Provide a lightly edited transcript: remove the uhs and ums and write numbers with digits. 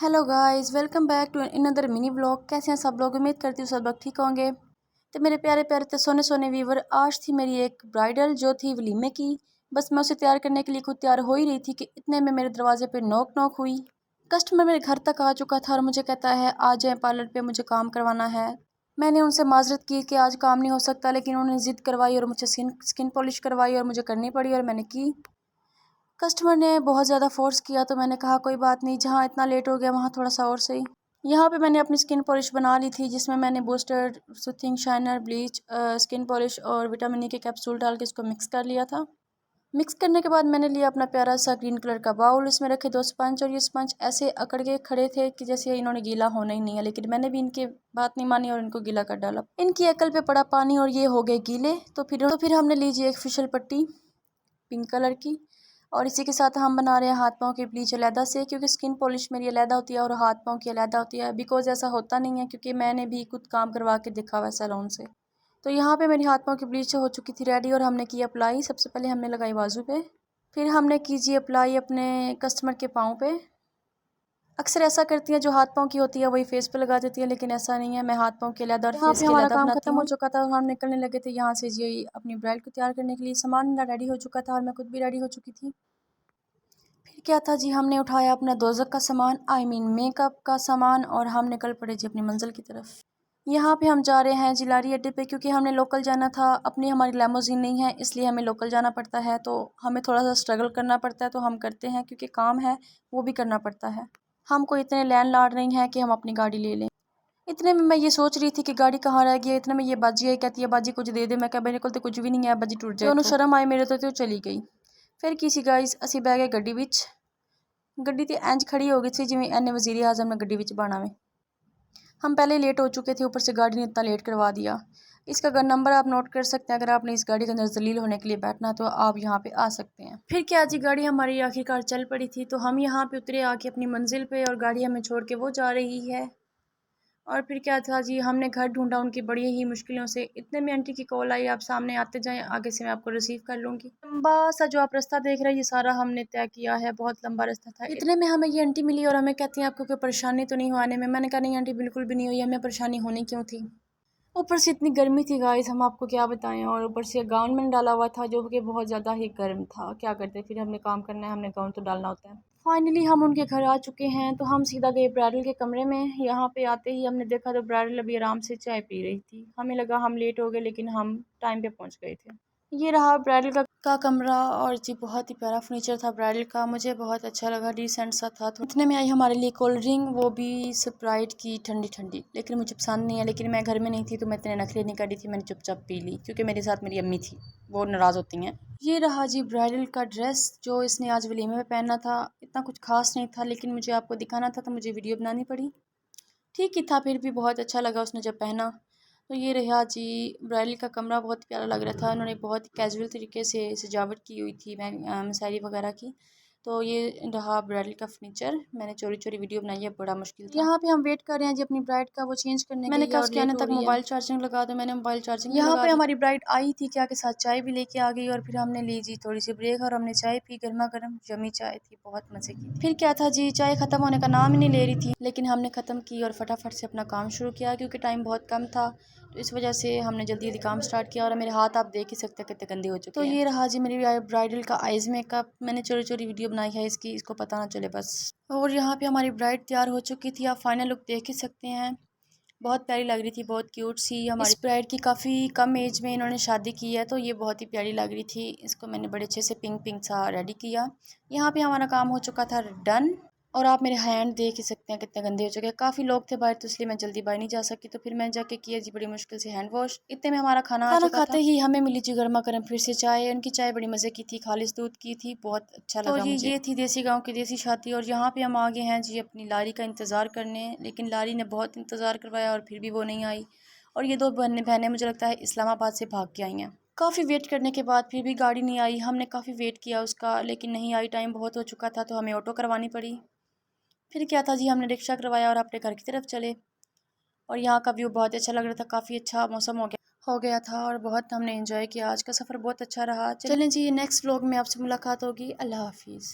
Hello guys, welcome back to another mini vlog. कैसे हैं सब लोग? उम्मीद करती हूँ सब लोग ठीक होंगे। तो मेरे प्यारे प्यारे तो सोने सोने व्यूवर, आज थी मेरी एक ब्राइडल जो थी वलीमे की। बस मैं उसे तैयार करने के लिए खुद तैयार हो ही रही थी कि इतने में मेरे दरवाजे पे नॉक नॉक हुई। कस्टमर मेरे घर तक आ चुका था और मुझे कहता है आ जाए पार्लर पे, मुझे काम करवाना है। मैंने उनसे माजरत की कि आज काम नहीं हो सकता, लेकिन उन्होंने ज़िद करवाई और मुझे स्किन पॉलिश करवाई और मुझे करनी पड़ी और मैंने की। कस्टमर ने बहुत ज़्यादा फोर्स किया तो मैंने कहा कोई बात नहीं, जहाँ इतना लेट हो गया वहाँ थोड़ा सा और सही। यहाँ पे मैंने अपनी स्किन पॉलिश बना ली थी, जिसमें मैंने booster, soothing, shiner, bleach, skin polish और विटामिन ई के कैप्सूल डाल के इसको मिक्स कर लिया था। मिक्स करने के बाद मैंने लिया अपना प्यारा सा ग्रीन कलर का बाउल, इसमें रखे 2 स्पंज और ये स्पंज ऐसे अकड़ के खड़े थे कि जैसे इन्होंने गीला होना ही नहीं है, लेकिन मैंने भी इनकी बात नहीं मानी और इनको गीला कर डाला। इनकी अकल पे पड़ा पानी और ये हो गए गीले। तो फिर हमने लीजिए एक फिशल पट्टी पिंक कलर की, और इसी के साथ हम बना रहे हैं हाथ पाँव की ब्लीच अलहदा से, क्योंकि स्किन पॉलिश मेरी अलहदा होती है और हाथ पाँव की अलहदा होती है। बिकॉज ऐसा होता नहीं है, क्योंकि मैंने भी खुद काम करवा के देखा हुआ सैलून से। तो यहाँ पे मेरी हाथ पाँव की ब्लीच हो चुकी थी रेडी और हमने की अप्लाई। सबसे पहले हमने लगाई बाजू पे, फिर हमने कीजिए अप्लाई अपने कस्टमर के पाँव पे। अक्सर ऐसा करती हैं जो हाथ पाँव की होती है वही फेस पे लगा देती है, लेकिन ऐसा नहीं है। मैं हाथ पाँव के अलग और फेस के हमारा काम खत्म हो चुका था और हम निकलने लगे थे यहाँ से जी अपनी ब्राइड को तैयार करने के लिए। सामान मेरा रेडी हो चुका था और मैं खुद भी रेडी हो चुकी थी। फिर क्या था जी, हमने उठाया अपना दोज़क का सामान, मेकअप का सामान, और हम निकल पड़े जी अपनी मंजिल की तरफ। यहाँ पे हम जा रहे हैं जी लारी अड्डे पे, क्योंकि हमने लोकल जाना था। अपनी हमारी लैमोजीन नहीं है, इसलिए हमें लोकल जाना पड़ता है। तो हमें थोड़ा सा स्ट्रगल करना पड़ता है, तो हम करते हैं क्योंकि काम है वो भी करना पड़ता है। हम कोई इतने लैंडलॉर्ड नहीं हैं कि हम अपनी गाड़ी ले लें। इतने में मैं ये सोच रही थी कि गाड़ी कहाँ रह गई है। इतने में ये बाजी आई, कहती है बाजी कुछ दे दे। मैं क्या, मेरे को तो कुछ भी नहीं है, बाजी टूट जाए। दोनों शर्म आए मेरे तो चली गई। फिर किसी गाइस असी बह गए गड्डी विच। गड्डी तो इंज खड़ी हो गई थी जिवें एने वजीर आजम ने गड्डी विच बाना वे। हम पहले लेट हो चुके थे, ऊपर से गाड़ी ने इतना लेट करवा दिया। इसका अगर नंबर आप नोट कर सकते हैं, अगर आपने इस गाड़ी के अंदर जलील होने के लिए बैठना है तो आप यहाँ पे आ सकते हैं। फिर क्या जी, गाड़ी हमारी आखिरकार चल पड़ी थी, तो हम यहाँ पे उतरे आके अपनी मंजिल पे, और गाड़ी हमें छोड़ के वो जा रही है। और फिर क्या था जी, हमने घर ढूंढा उनकी बड़ी ही मुश्किलों से। इतने में आंटी की कॉल आई, आप सामने आते जाएं, आगे से मैं आपको रिसीव कर लूँगी। लंबा सा जो आप रास्ता देख रहे हैं ये सारा हमने तय किया है, बहुत लंबा रास्ता था। इतने में हमें ये आंटी मिली और हमें कहती हैं आपको कोई परेशानी तो नहीं हो आने में। मैंने कहा नहीं आंटी, बिल्कुल भी नहीं हुई, हमें परेशानी होनी क्यों थी। ऊपर से इतनी गर्मी थी गाइस, हम आपको क्या बताएं। और ऊपर से गाउन मैंने डाला हुआ था जो कि बहुत ज़्यादा ही गर्म था। क्या करते, फिर हमने काम करना है, हमने गाउन तो डालना होता है। फाइनली हम उनके घर आ चुके हैं, तो हम सीधा गए ब्राइडल के कमरे में। यहाँ पे आते ही हमने देखा तो ब्राइडल अभी आराम से चाय पी रही थी। हमें लगा हम लेट हो गए, लेकिन हम टाइम पे पहुँच गए थे। ये रहा ब्राइडल का कमरा, और जी बहुत ही प्यारा फर्नीचर था ब्राइडल का, मुझे बहुत अच्छा लगा, डिसेंट सा था। तो इतने में आई हमारे लिए कोल्ड ड्रिंक, वो भी स्प्राइट की ठंडी ठंडी, लेकिन मुझे पसंद नहीं है। लेकिन मैं घर में नहीं थी तो मैं इतने नखरे नहीं करी थी, मैंने चुपचाप पी ली, क्योंकि मेरे साथ मेरी अम्मी थी, वो नाराज़ होती हैं। ये रहा जी ब्राइडल का ड्रेस जो इसने आज वलीमे में पहना था। इतना कुछ खास नहीं था, लेकिन मुझे आपको दिखाना था तो मुझे वीडियो बनानी पड़ी। ठीक ही था, फिर भी बहुत अच्छा लगा उसने जब पहना। तो ये रहा जी ब्राइडल का कमरा, बहुत प्यारा लग रहा था। उन्होंने बहुत कैजुअल तरीके से सजावट की हुई थी मसारी वगैरह की। तो ये रहा ब्राइडल का फर्नीचर। मैंने चोरी चोरी वीडियो बनाई है, बड़ा मुश्किल था। यहाँ पे हम वेट कर रहे हैं जी अपनी ब्राइड का, वो चेंज करने मैंने कहा उसके आने तक मोबाइल चार्जिंग लगा दो। मैंने मोबाइल चार्जिंग यहाँ पे हमारी ब्राइड आई थी क्या के साथ चाय भी लेके आ गई, और फिर हमने ली जी थोड़ी सी ब्रेक और हमने चाय पी, गर्मा गर्म यमी चाय थी, बहुत मजे की। फिर क्या था जी, चाय खत्म होने का नाम ही नहीं ले रही थी, लेकिन हमने ख़त्म की और फटाफट से अपना काम शुरू किया, क्योंकि टाइम बहुत कम था। तो इस वजह से हमने जल्दी जल्दी काम स्टार्ट किया, और मेरे हाथ आप देख ही सकते हैं कितने गंदे हो चुके हैं। तो ये रहा जी मेरी ब्राइडल का आइज़ मेकअप। मैंने चोरी चोरी वीडियो बनाई है इसकी, इसको पता ना चले बस। और यहाँ पे हमारी ब्राइड तैयार हो चुकी थी, आप फाइनल लुक देख ही सकते हैं। बहुत प्यारी लग रही थी, बहुत क्यूट सी। हमारी इस ब्राइड की काफ़ी कम एज में इन्होंने शादी की है, तो ये बहुत ही प्यारी लग रही थी। इसको मैंने बड़े अच्छे से पिंक पिंक सा रेडी किया। यहाँ पे हमारा काम हो चुका था डन, और आप मेरे हैंड देख ही सकते हैं कितने गंदे हो चुके हैं। काफ़ी लोग थे बाहर, तो इसलिए मैं जल्दी बाहर नहीं जा सकी, तो फिर मैंने जाके किया जी बड़ी मुश्किल से हैंड वॉश। इतने में हमारा खाना आ चुका खाते ही हमें मिली जी गर्मा गर्म फिर से चाय। उनकी चाय बड़ी मज़े की थी, खालिस दूध की थी, बहुत अच्छा लगा मुझे। तो ये थी देसी गाँव की देसी शादी, और यहाँ पे हम आगे हैं जी अपनी लारी का इंतज़ार करने। लेकिन लारी ने बहुत इंतज़ार करवाया और फिर भी वो नहीं आई। और ये दो बहनें मुझे लगता है इस्लामाबाद से भाग के आई हैं। काफ़ी वेट करने के बाद फिर भी गाड़ी नहीं आई। हमने काफ़ी वेट किया उसका, लेकिन नहीं आई। टाइम बहुत हो चुका था, तो हमें ऑटो करवानी पड़ी। फिर क्या था जी, हमने रिक्शा करवाया और अपने घर की तरफ चले। और यहाँ का व्यू बहुत अच्छा लग रहा था, काफ़ी अच्छा मौसम हो गया था, और बहुत हमने एंजॉय किया। आज का सफ़र बहुत अच्छा रहा। चलें जी, नेक्स्ट व्लॉग में आपसे मुलाकात होगी। अल्लाह हाफिज़।